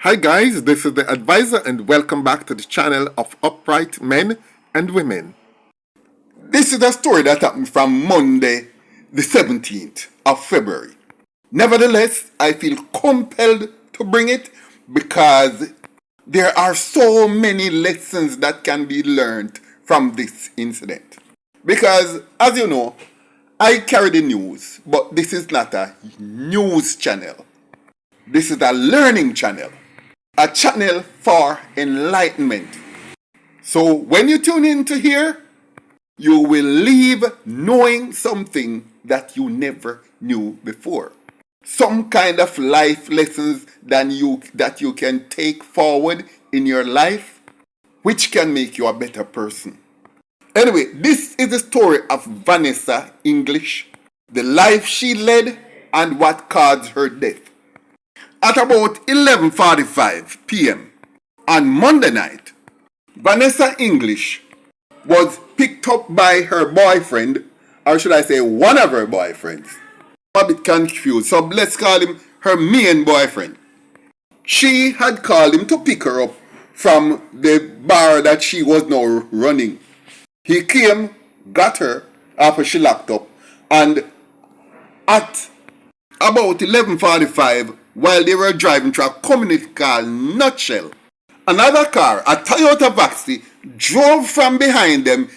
Hi guys, this is the advisor and welcome back to the channel of upright men and women. This is a story that happened from Monday the 17th of February. Nevertheless, I feel compelled to bring it because there are so many lessons that can be learned from this incident. Because as you know, I carry the news, but this is not a news channel. This is a learning channel. A channel for enlightenment. So when you tune in to here, you will leave knowing something that you never knew before. Some kind of life lessons that you can take forward in your life, which can make you a better person. Anyway, this is the story of Vanessa English, the life she led and what caused her death. At about 11:45 p.m. on Monday night, Vanessa English was picked up by her boyfriend, or should I say one of her boyfriends. I'm a bit confused, so let's call him her main boyfriend. She had called him to pick her up from the bar that she was now running. He came, got her after she locked up, and at about 11:45, while they were driving through a community called Nutshell, another car, a Toyota Vaxi, drove from behind them,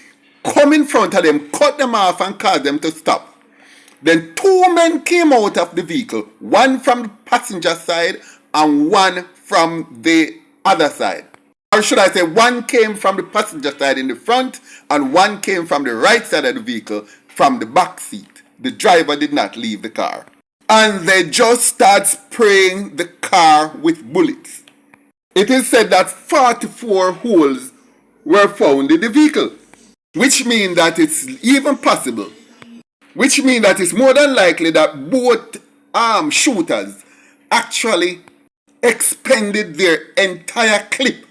come in front of them, cut them off and caused them to stop. Then two men came out of the vehicle, one from the passenger side and one from the other side. Or should I say, one came from the passenger side in the front and one came from the right side of the vehicle from the back seat. The driver did not leave the car. And they just start spraying the car with bullets. It is said that 44 holes were found in the vehicle, which means that it's even possible, which means that it's more than likely that both shooters actually expended their entire clip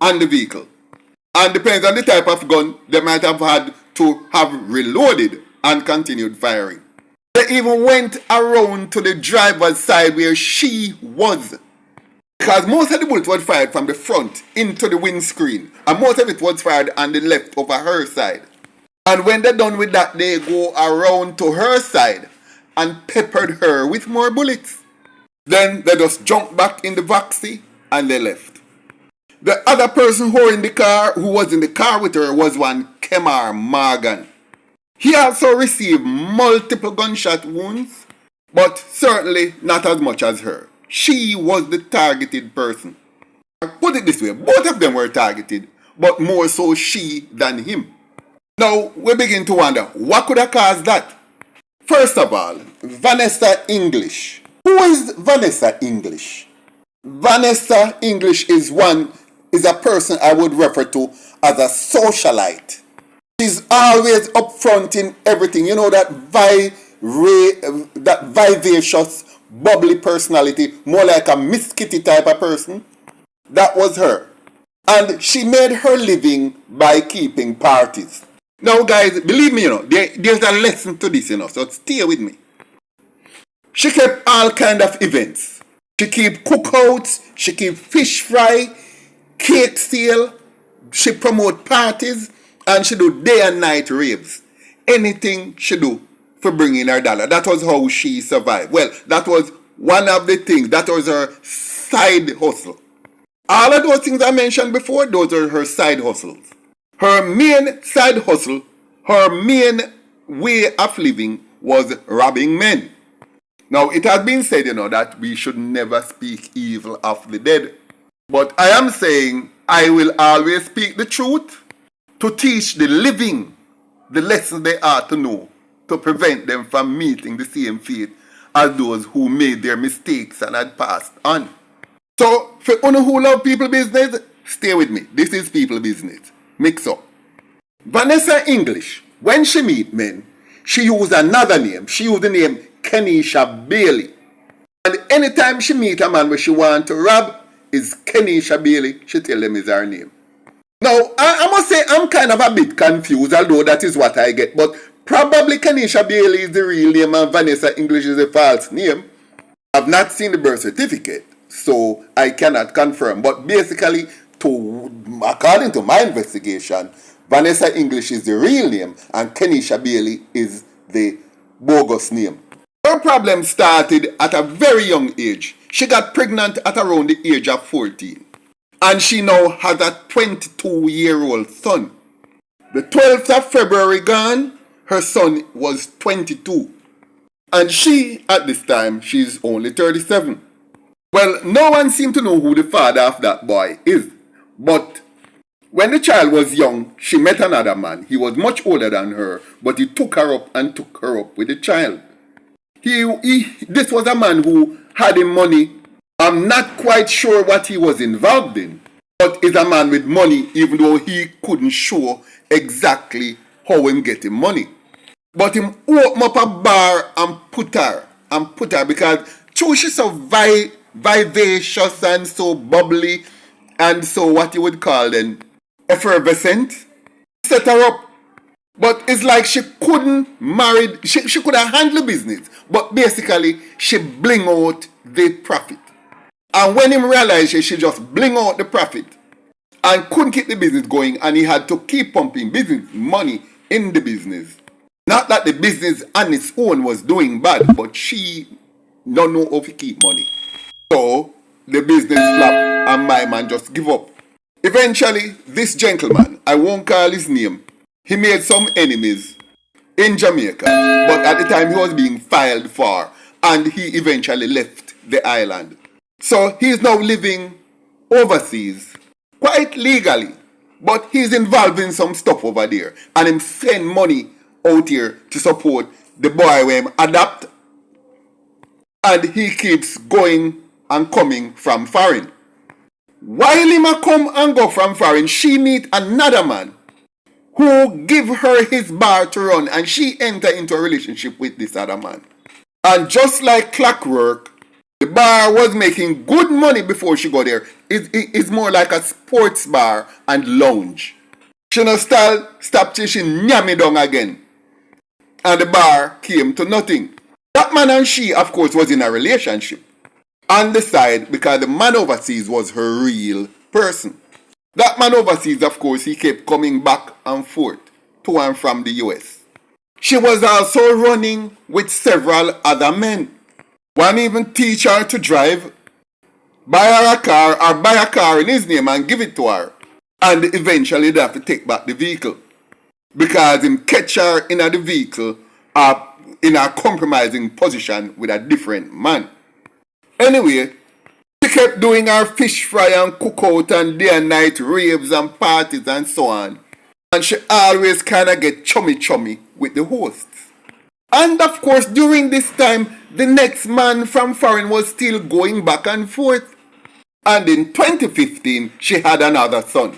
on the vehicle. And depends on the type of gun, they might have had to have reloaded and continued firing. They even went around to the driver's side where she was. Because most of the bullets were fired from the front into the windscreen. And most of it was fired on the left over her side. And when they're done with that, they go around to her side and peppered her with more bullets. Then they just jumped back in the Vaxi and they left. The other person who was in the car with her was one Kemar Morgan. He also received multiple gunshot wounds, but certainly not as much as her. She was the targeted person. Put it this way, both of them were targeted, but more so she than him. Now, we begin to wonder, what could have caused that? First of all, Vanessa English. Who is Vanessa English? Vanessa English is a person I would refer to as a socialite. She's always upfront in everything. You know, that vivacious, bubbly personality, more like a Miss Kitty type of person. That was her. And she made her living by keeping parties. Now guys, believe me, there's a lesson to this, so stay with me. She kept all kind of events. She keep cookouts, she keep fish fry, cake sale, she promote parties, and she do day and night raves. Anything she do for bringing her dollar. That was how she survived. Well, that was one of the things. That was her side hustle. All of those things I mentioned before, those are her side hustles. Her main side hustle, her main way of living was robbing men. Now, it has been said, that we should never speak evil of the dead. But I am saying I will always speak the truth to teach the living the lessons they are to know, to prevent them from meeting the same fate as those who made their mistakes and had passed on. So, for you who love people business, stay with me. This is people business. Mix up. Vanessa English, when she meet men, she used another name. She used the name Kenishan Bailey. And anytime she meet a man where she want to rob, is Kenishan Bailey, she tell them is her name. Now, I must say I'm kind of a bit confused, although that is what I get. But probably Kenishan Bailey is the real name and Vanessa English is a false name. I've not seen the birth certificate. so I cannot confirm. But basically, according to my investigation, Vanessa English is the real name and Kenishan Bailey is the bogus name. Her problem started at a very young age. She got pregnant at around the age of 14. And she now has a 22-year-old son. The 12th of February gone, her son was 22. And she, at this time, she's only 37. Well, no one seemed to know who the father of that boy is. But when the child was young, she met another man. He was much older than her, but he took her up and took her up with the child. This was a man who had him money. I'm not quite sure what he was involved in, but is a man with money, even though he couldn't show exactly how him get him money. But him open up a bar and put her because she's so vivacious and so bubbly and so what you would call then effervescent. Set her up. But it's like she couldn't marry, she could have handled business, but basically she bling out the profit. And when him realized she just bling out the profit and couldn't keep the business going, and he had to keep pumping business money in the business. Not that the business on its own was doing bad, but she don't know how to keep money. So the business flopped and my man just give up. Eventually, this gentleman, I won't call his name, he made some enemies in Jamaica, but at the time he was being filed for, and he eventually left the island. So he's now living overseas, quite legally, but he's involved in some stuff over there, and him send money out here to support the boy when him adapt, and he keeps going and coming from foreign. While him a come and go from foreign, she meet another man who give her his bar to run, and she enter into a relationship with this other man. And just like clockwork, the bar was making good money before she got there. It's more like a sports bar and lounge. She no stop till she nyam it down again. And the bar came to nothing. That man and she, of course, was in a relationship. On the side, because the man overseas was her real person. That man overseas, of course, he kept coming back and forth to and from the US. She was also running with several other men. One even teach her to drive, buy her a car or buy a car in his name and give it to her. And eventually they have to take back the vehicle. Because him catch her in the vehicle in a compromising position with a different man. Anyway, she kept doing her fish fry and cookout and day and night raves and parties and so on. And she always kind of get chummy with the hosts. And of course, during this time, the next man from foreign was still going back and forth. And in 2015, she had another son.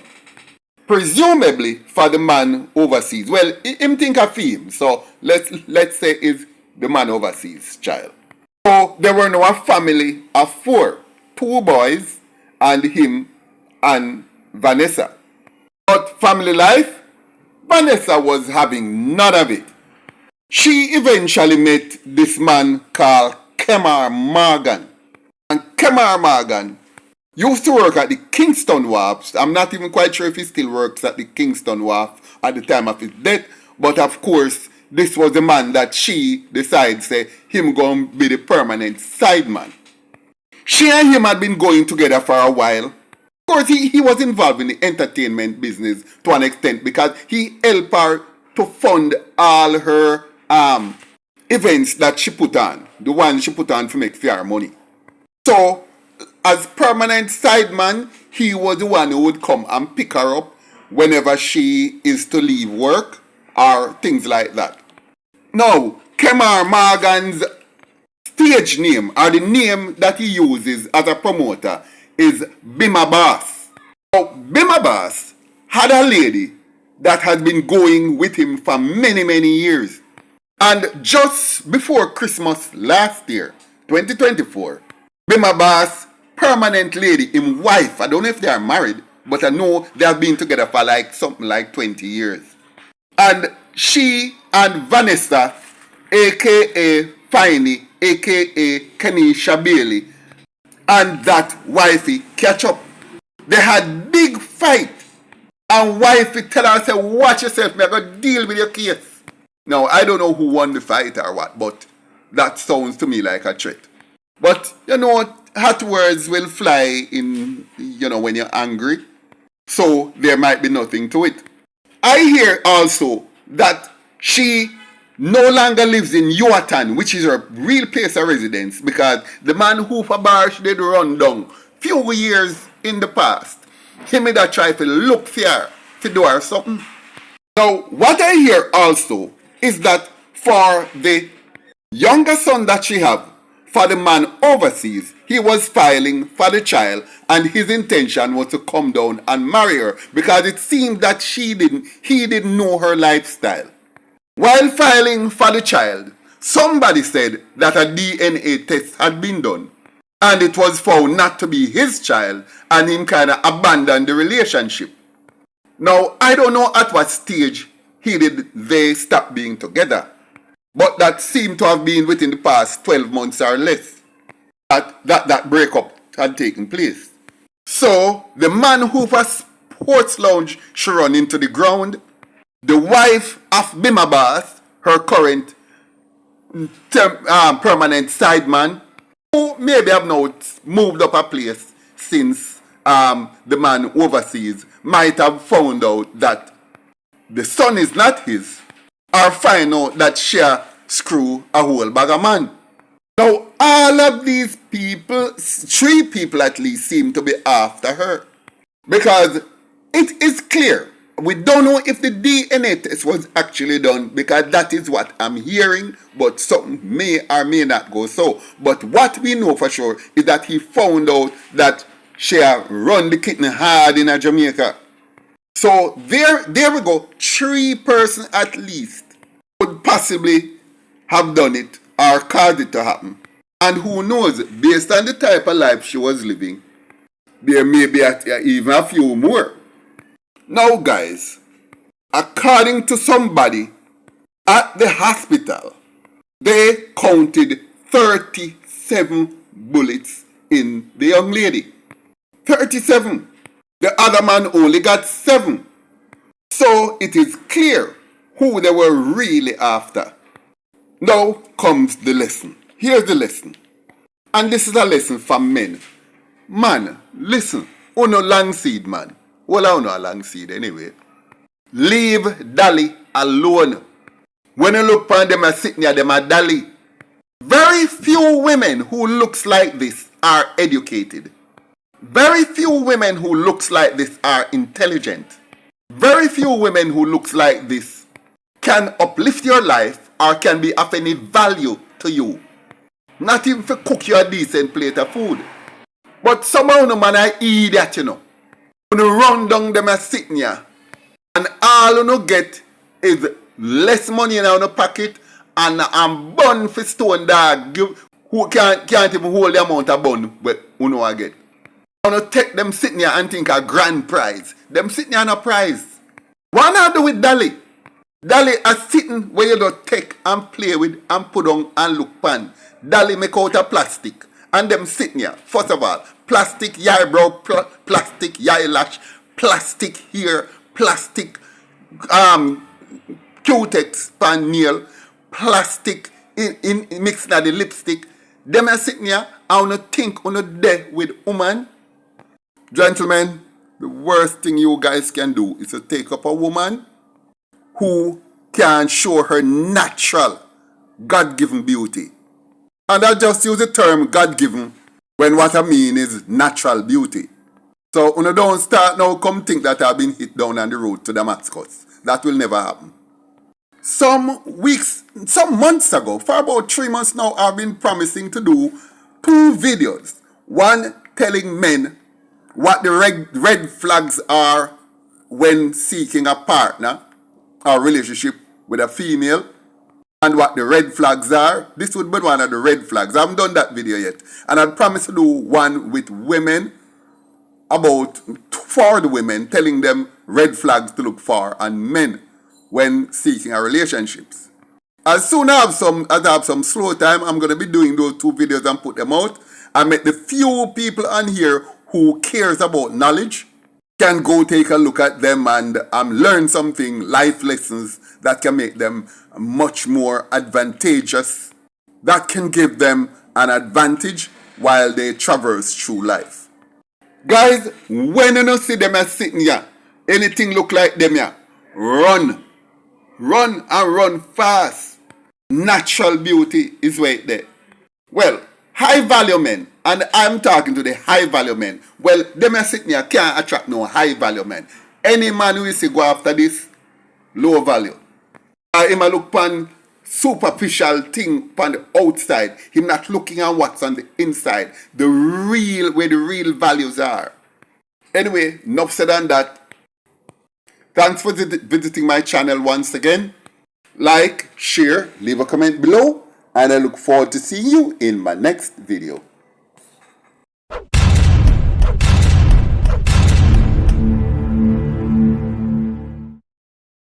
Presumably for the man overseas. Well, him think of him, so let's say it's the man overseas child. So there were now a family of 4. 2 boys and him and Vanessa. But family life, Vanessa was having none of it. She eventually met this man called Kemar Morgan. And Kemar Morgan used to work at the Kingston Wharf. I'm not even quite sure if he still works at the Kingston Wharf at the time of his death. But of course, this was the man that she decided, say, him going to be the permanent sideman. She and him had been going together for a while. Of course, he was involved in the entertainment business to an extent because he helped her to fund all her events that she put on. The ones she put on to make fair money. So, as permanent sideman, he was the one who would come and pick her up whenever she is to leave work or things like that. Now, Kemar Morgan's stage name, or the name that he uses as a promoter, is Bima Boss. Now, Bima Boss had a lady that had been going with him for many years. And just before Christmas last year, 2024, Bima Boss permanent lady, him wife, I don't know if they are married, but I know they have been together for something like 20 years. And she and Vanessa, aka Finey, aka Kenishan Bailey, and that wifey catch up. They had big fight. And wifey tell her, say, watch yourself, me I go deal with your case. Now, I don't know who won the fight or what, but that sounds to me like a threat. But, you know, hot words will fly in, when you're angry. So, there might be nothing to it. I hear also that she no longer lives in Yuatan, which is her real place of residence, because the man who for bar she did run down few years in the past. He made a try to look for her, to do her something. Now, what I hear also is that for the younger son that she have, for the man overseas, he was filing for the child and his intention was to come down and marry her because it seemed that he didn't know her lifestyle. While filing for the child, somebody said that a DNA test had been done and it was found not to be his child and him kind of abandoned the relationship. Now, I don't know at what stage they stop being together, but that seemed to have been within the past 12 months or less that breakup had taken place. So, the man who was sports lounge she run into the ground, the wife of Bimabath, her current permanent sideman, who maybe have now moved up a place since the man overseas might have found out that the son is not his, or find out that she screw a whole bag of man. Now, all of these people, 3 people at least, seem to be after her. Because it is clear, we don't know if the DNA test was actually done, because that is what I'm hearing, but something may or may not go so. But what we know for sure is that he found out that she run the kidney hard in Jamaica. So there we go. 3 persons at least could possibly have done it or caused it to happen. And who knows, based on the type of life she was living, there may be even a few more. Now guys, according to somebody at the hospital, they counted 37 bullets in the young lady. 37. The other man only got 7. So it is clear who they were really after. Now comes the lesson. Here's the lesson. And this is a lesson for men. Man, listen. Uno long seed, man. Well, I know a long seed anyway. Leave Dolly alone. When you look upon them, are sitting there, them are Dolly. Very few women who looks like this are educated. Very few women who looks like this are intelligent. Very few women who looks like this can uplift your life or can be of any value to you. Not even to cook you a decent plate of food. But somehow no man I eat that, you know. When you run down them and sitting here and all you get is less money in your pocket and bun for stone dog who can't even hold the amount of bun but you know I get. You know, take them sitting here and think a grand prize. Them sitting here on a prize. What not do with Dolly? Dolly are sitting where you don't take and play with and put on and look pan. Dolly make out of plastic. And them sitting here. First of all, plastic eyebrow, plastic eyelash, plastic hair, plastic Q-tex pan nail, plastic in mixing of the lipstick. Them are sitting here and you think on a day with woman. Gentlemen, the worst thing you guys can do is to take up a woman who can show her natural, God-given beauty. And I just use the term God-given when what I mean is natural beauty. So when you don't start now, come think that I've been hit down on the road to Damascus. That will never happen. Some months ago, for about 3 months now, I've been promising to do 2 videos. One telling men what the red flags are when seeking a partner or relationship with a female, and what the red flags are. This would be one of the red flags. I haven't done that video yet. And I promise to do one with women for the women, telling them red flags to look for on men when seeking a relationships. As soon as I have some slow time, I'm going to be doing those 2 videos and put them out. I met the few people on here who cares about knowledge can go take a look at them and learn something, life lessons that can make them much more advantageous, that can give them an advantage while they traverse through life. Guys, when you see them as sitting here, anything look like them here, run. Run and run fast. Natural beauty is right there. Well, high value men, and I'm talking to the high value men. Well, them are sitting here can't attract no high value men. Any man who see go after this, low value. Him a look pan superficial thing pan the outside. Him not looking at what's on the inside. The real, where the real values are. Anyway, enough said on that. Thanks for visiting my channel once again. Like, share, leave a comment below, and I look forward to seeing you in my next video.